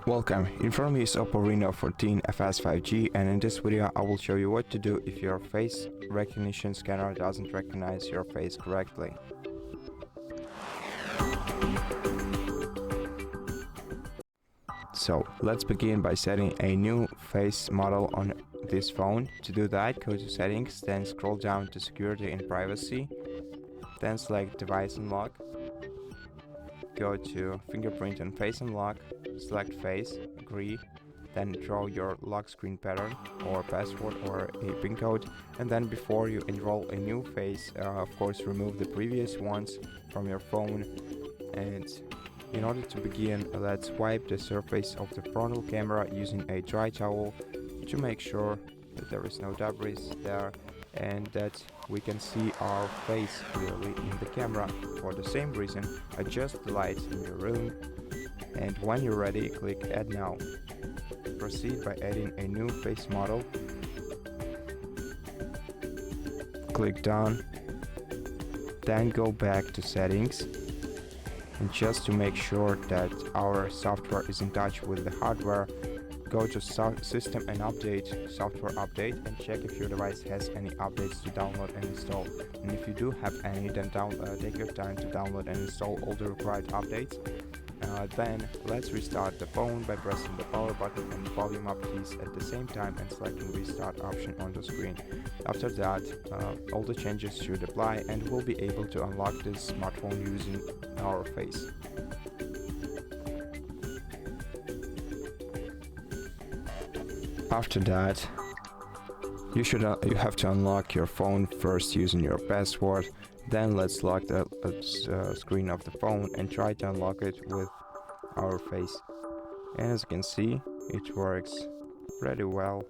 Welcome, in front of me is OPPO Reno 14 FS 5G, and in this video I will show you what to do if your face recognition scanner doesn't recognize your face correctly. So let's begin by setting a new face model on this phone. To do that, go to settings, then scroll down to security and privacy, then select device unlock. Go to fingerprint and face unlock, select face, agree, then draw your lock screen pattern or password or a PIN code, and then before you enroll a new face, of course remove the previous ones from your phone. And in order to begin, let's wipe the surface of the frontal camera using a dry towel to make sure that there is no debris there and that we can see our face clearly in the camera. For the same reason, adjust the lights in your room, and when you're ready, click Add Now. Proceed by adding a new face model. Click Done. Then go back to settings, and just to make sure that our software is in touch with the hardware, go to System and Update, Software Update, and check if your device has any updates to download and install. And if you do have any, then take your time to download and install all the required updates. Then let's restart the phone by pressing the power button and volume up keys at the same time and selecting restart option on the screen. After that, all the changes should apply and we'll be able to unlock this smartphone using our face. After that, you have to unlock your phone first using your password. Then let's lock the screen of the phone and try to unlock it with our face. And as you can see, it works pretty well.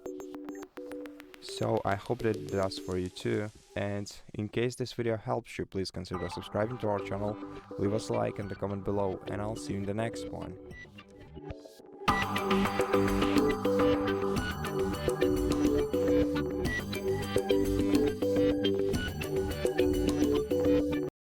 So I hope that it does for you too. And in case this video helps you, please consider subscribing to our channel, leave us a like and a comment below, and I'll see you in the next one.